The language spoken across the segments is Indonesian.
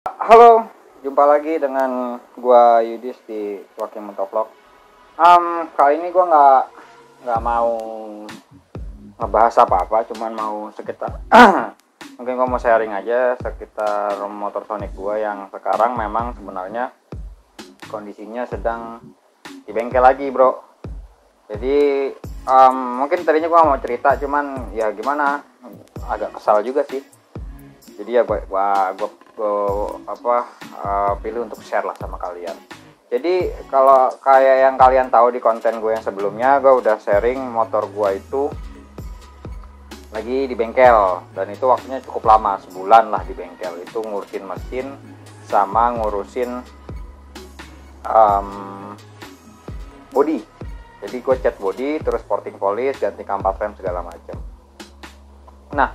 Halo, jumpa lagi dengan gua Yudis di Walking Motovlog. Kali ini gua nggak mau ngebahas apa-apa, cuman mau sekitar mungkin gua mau sharing aja sekitar motor Sonic gua yang sekarang memang sebenarnya kondisinya sedang di bengkel lagi, bro. Jadi mungkin tadinya gua mau cerita, cuman ya gimana, agak kesal juga sih. Jadi ya gue pilih untuk share lah sama kalian. Jadi kalau kayak yang kalian tahu di konten gue yang sebelumnya, gue udah sharing motor gue itu lagi di bengkel, dan itu waktunya cukup lama, sebulan lah di bengkel. Itu ngurusin mesin sama ngurusin body. Jadi gue cat body, terus porting polish, ganti kampas rem segala macam. Nah,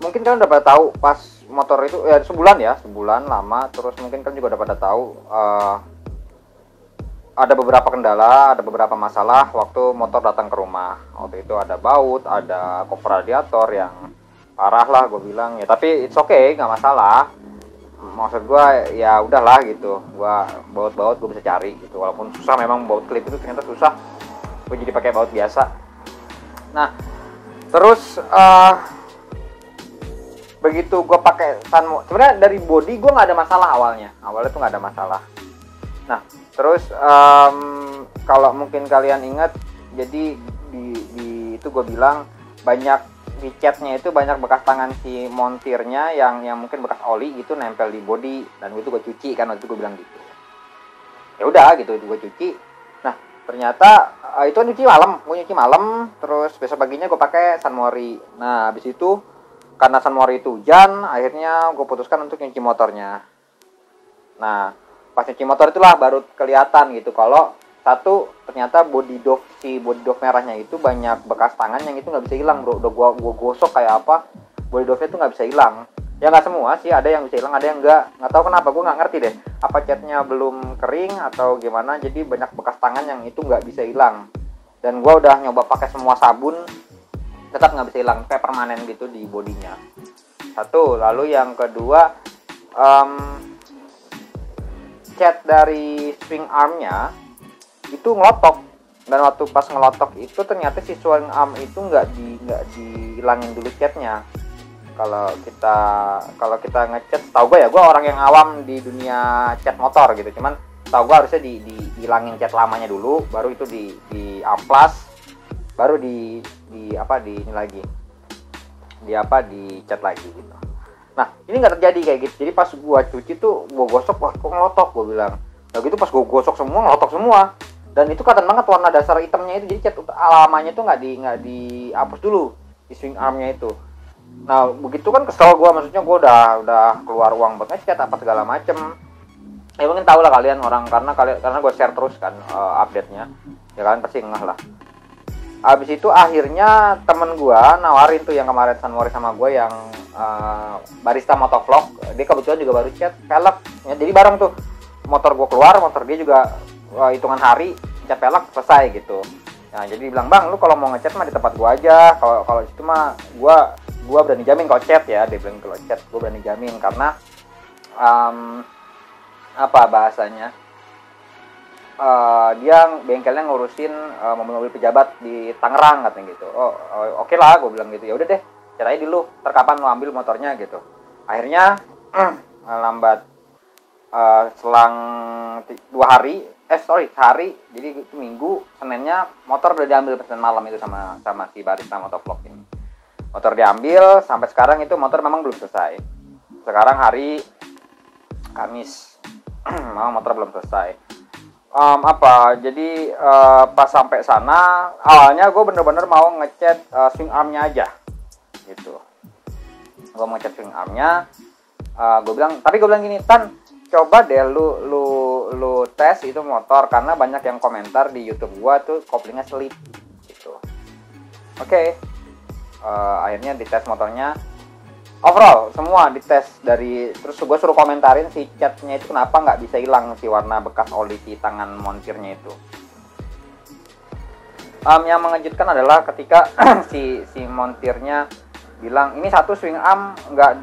mungkin kalian udah pada tahu pas motor itu ya sebulan lama. Terus mungkin kalian juga udah pada tahu ada beberapa kendala, ada beberapa masalah waktu motor datang ke rumah. Waktu itu ada baut, ada cover radiator yang parah lah gue bilang ya, tapi it's okay, nggak masalah. Maksud gue ya udahlah gitu, gue baut gue bisa cari gitu, walaupun susah. Memang baut klip itu ternyata susah, gue jadi pakai baut biasa. Nah terus begitu gue pakai sebenarnya dari body gue nggak ada masalah awalnya tuh nggak ada masalah. Nah terus kalau mungkin kalian ingat, jadi di itu gue bilang banyak di catnya itu banyak bekas tangan si montirnya yang mungkin bekas oli gitu nempel di body, dan itu gue cuci kan, waktu itu gue bilang gitu. Ya udah gitu, gue cuci. Nah ternyata itu gue nyuci malam, terus besok paginya gue pakai Sunmori. Nah habis itu karena Sunmori itu hujan, akhirnya gue putuskan untuk nyuci motornya. Nah pas nyuci motor itulah baru kelihatan gitu kalau satu, ternyata body dove merahnya itu banyak bekas tangan yang itu nggak bisa hilang, bro. Udah gua gosok kayak apa, body dove itu nggak bisa hilang. Ya nggak semua sih, ada yang bisa hilang, ada yang nggak tahu kenapa. Gue nggak ngerti deh, apa catnya belum kering atau gimana, jadi banyak bekas tangan yang itu nggak bisa hilang. Dan gue udah nyoba pakai semua sabun, tetap nggak bisa hilang, kayak permanen gitu di bodinya. Satu, lalu yang kedua, cat dari swing armnya itu ngelotok, dan waktu pas ngelotok itu ternyata si swing arm itu nggak dihilangin dulu catnya. Kalau kita ngecat, tahu gue ya, gue orang yang awam di dunia cat motor gitu, cuman tahu gue harusnya dihilangin cat lamanya dulu, baru itu di amplas, baru di cat lagi gitu. Nah ini nggak terjadi kayak gitu. Jadi pas gua cuci tuh gua gosok, wah kok ngelotok, gua bilang. Nah gitu pas gua gosok semua ngelotok semua, dan itu kelihatan banget warna dasar hitamnya itu. Jadi cat lamanya tuh nggak dihapus dulu di swing armnya itu. Nah begitu kan kesel gua, maksudnya gua udah keluar uang buat ngecat apa segala macem. Ya mungkin tahu lah kalian orang, karena gua share terus kan update-nya, ya kalian pasti ngeh lah. Abis itu akhirnya temen gue nawarin tuh yang kemarin Sunmori sama gue yang barista motovlog. Dia kebetulan juga baru cat velg ya, jadi bareng tuh, motor gue keluar, motor dia juga hitungan hari cat velg selesai gitu. Nah jadi bilang, bang lu kalau mau ngecat mah di tempat gue aja, kalau itu mah gue berani jamin kalau cat ya. Dia bilang kalau cat gue berani jamin karena apa bahasanya, dia bengkelnya ngurusin mobil-mobil pejabat di Tangerang katanya gitu. Oke lah, gue bilang gitu. Ya udah deh, cari aja dulu, terkapan lo ambil motornya gitu. Akhirnya lambat selang sehari. Jadi itu Minggu, Seninnya motor udah diambil pesan malam itu sama si barista motovlog ini. Motor diambil, sampai sekarang itu motor memang belum selesai. Sekarang hari Kamis, memang motor belum selesai. Jadi pas sampai sana awalnya gue bener-bener mau ngecat swing armnya aja gitu. Gue mau ngecat swing armnya, gue bilang gini, Tan, coba deh lu tes itu motor, karena banyak yang komentar di YouTube gue tuh koplingnya selip gitu. Oke. Akhirnya dites motornya, overall semua dites, terus gue suruh komentarin si catnya itu kenapa nggak bisa hilang si warna bekas oli si tangan montirnya itu. Yang mengejutkan adalah ketika si montirnya bilang ini satu swing arm nggak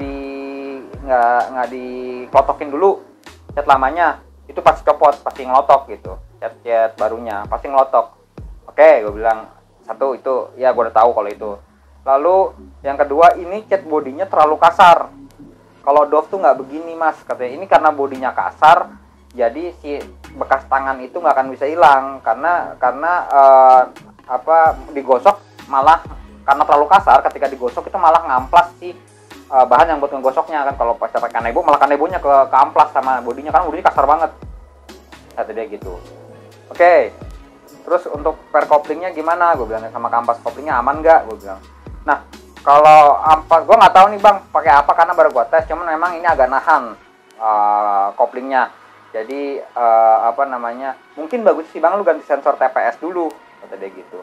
nggak dikotokin dulu cat lamanya, itu pasti copot, pasti ngelotok gitu. Cat barunya pasti ngelotok. Oke, gue bilang satu itu, ya gue udah tahu kalau itu. Lalu yang kedua, ini cat bodinya terlalu kasar. Kalau Dove tuh nggak begini mas, katanya. Ini karena bodinya kasar, jadi si bekas tangan itu nggak akan bisa hilang karena digosok malah karena terlalu kasar. Ketika digosok itu malah ngamplas si bahan yang buat ngegosoknya kan. Kalau pas pakai kanebo malah kanebonya ke amplas sama bodinya, kan bodinya kasar banget, kata dia gitu. Oke. Terus untuk per koplingnya gimana? Gue bilang sama kampas koplingnya aman nggak? Gue bilang. Nah, kalau ampas, gue nggak tahu nih bang pakai apa karena baru gue tes. Cuman memang ini agak nahan koplingnya. Jadi mungkin bagus sih bang lu ganti sensor TPS dulu, kata dia gitu.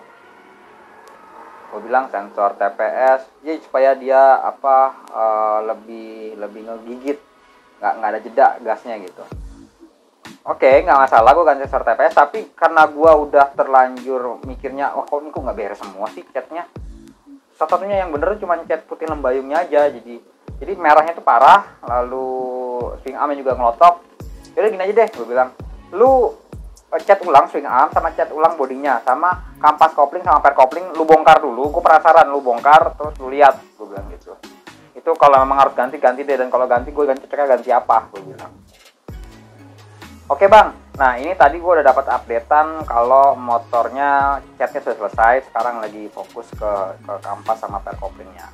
Gue bilang sensor TPS, ya supaya dia lebih ngegigit, nggak ada jeda gasnya gitu. Oke, nggak masalah, gue ganti sensor TPS. Tapi karena gue udah terlanjur mikirnya, wah kok ini kok nggak beres semua sih catnya. Satu-satunya yang bener cuma cat putih lembayungnya aja. Jadi merahnya itu parah. Lalu swing armnya juga ngelotok. Yaudah gini aja deh, gue bilang, lu cat ulang swing arm sama cat ulang bodinya, sama kampas kopling sama per kopling lu bongkar dulu. Gue penasaran, lu bongkar terus lu lihat, gue bilang gitu. Itu kalau memang harus ganti deh, dan kalau ganti gue ganti apa, gue bilang. Oke bang, nah ini tadi gue udah dapat updatean kalau motornya catnya sudah selesai. Sekarang lagi fokus ke kampas sama per koplingnya.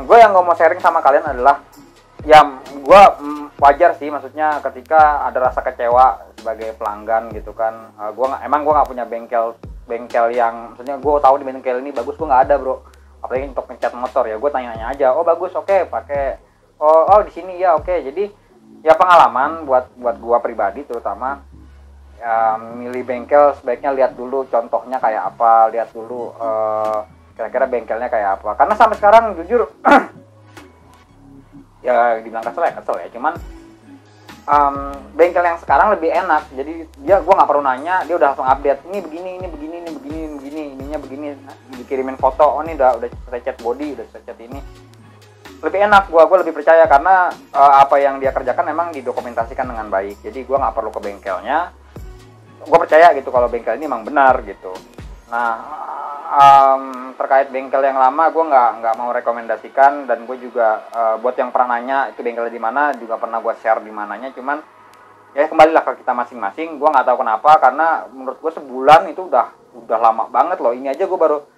Gue yang mau sharing sama kalian adalah, ya gue wajar sih, maksudnya ketika ada rasa kecewa sebagai pelanggan gitu kan. Gue nggak punya bengkel yang, maksudnya gue tahu di bengkel ini bagus, gue nggak ada bro. Apalagi untuk ngecat motor ya, gue tanya-tanya aja, oh bagus, oke, pakai, oh di sini ya, oke. Jadi ya pengalaman buat gua pribadi terutama, milih bengkel sebaiknya lihat dulu contohnya kayak apa, lihat dulu kira-kira bengkelnya kayak apa. Karena sampai sekarang jujur ya dibilang kesel ya, cuman bengkel yang sekarang lebih enak. Jadi gua nggak perlu nanya, dia udah langsung update, ini begini, ininya begini, dikirimin foto, oh ini udah selesai cat body, udah selesai cat ini. Lebih enak, gue lebih percaya karena apa yang dia kerjakan memang didokumentasikan dengan baik. Jadi gue nggak perlu ke bengkelnya, gue percaya gitu kalau bengkel ini memang benar gitu. Nah, terkait bengkel yang lama gue nggak mau rekomendasikan, dan gue juga buat yang pernah nanya itu bengkelnya di mana juga pernah gue share di mananya. Cuman ya kembalilah ke kita masing-masing. Gue nggak tahu kenapa, karena menurut gue sebulan itu udah lama banget loh. Ini aja gue baru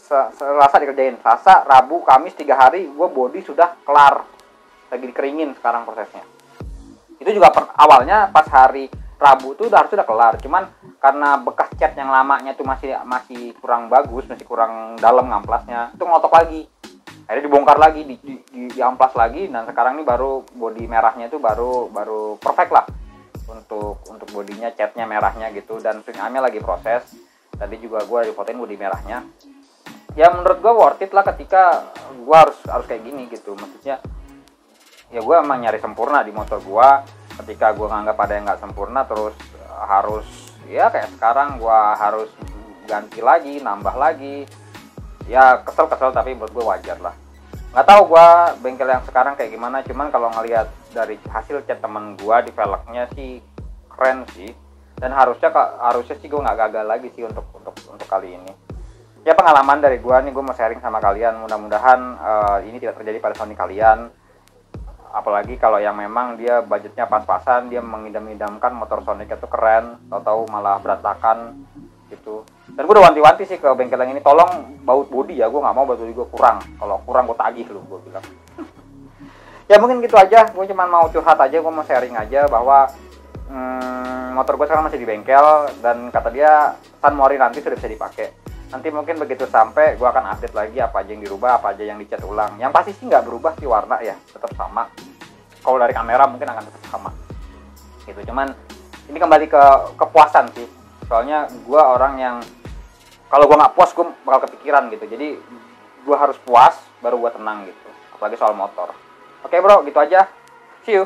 Selasa dikerjain, Selasa, Rabu, Kamis 3 hari gue body sudah kelar, lagi dikeringin sekarang prosesnya. Itu juga awalnya pas hari Rabu tuh harusnya udah kelar, cuman karena bekas cat yang lamanya tuh masih kurang bagus, masih kurang dalam ngamplasnya, itu ngotok lagi. Akhirnya dibongkar lagi, di amplas lagi, dan sekarang ini baru body merahnya itu baru perfect lah untuk bodinya, catnya merahnya gitu, dan swing armnya lagi proses. Tadi juga gue difotoin body merahnya. Ya menurut gue worth it lah ketika gue harus kayak gini gitu. Maksudnya ya gue emang nyari sempurna di motor gue. Ketika gue nganggap ada yang nggak sempurna, terus harus ya kayak sekarang gue harus ganti lagi, nambah lagi. Ya kesel tapi buat gue wajar lah. Nggak tahu gue bengkel yang sekarang kayak gimana. Cuman kalau ngelihat dari hasil cat temen gue di velgnya sih keren sih. Dan harusnya sih gue nggak gagal lagi sih untuk kali ini. Ya pengalaman dari gue nih, gue mau sharing sama kalian. Mudah-mudahan ini tidak terjadi pada Sony kalian. Apalagi kalau yang memang dia budgetnya pas-pasan, dia mengidam-idamkan motor Sonic itu keren, tahu-tahu malah berantakan gitu. Dan gue udah wanti-wanti sih ke bengkel yang ini, tolong baut bodi ya, gue nggak mau baut bodi gue kurang. Kalau kurang gue tagih lu, gue bilang. Ya mungkin gitu aja, gue cuma mau curhat aja, gue mau sharing aja bahwa motor gue sekarang masih di bengkel, dan kata dia San Mori nanti sudah bisa dipakai. Nanti mungkin begitu sampai gue akan update lagi apa aja yang dirubah, apa aja yang dicat ulang. Yang pasti sih nggak berubah sih warna ya, tetap sama. Kalau dari kamera mungkin akan tetap sama gitu. Cuman ini kembali ke kepuasan sih. Soalnya gue orang yang kalau gue nggak puas gue bakal kepikiran gitu. Jadi gue harus puas baru gue tenang gitu. Apalagi soal motor. Oke bro, gitu aja. See you.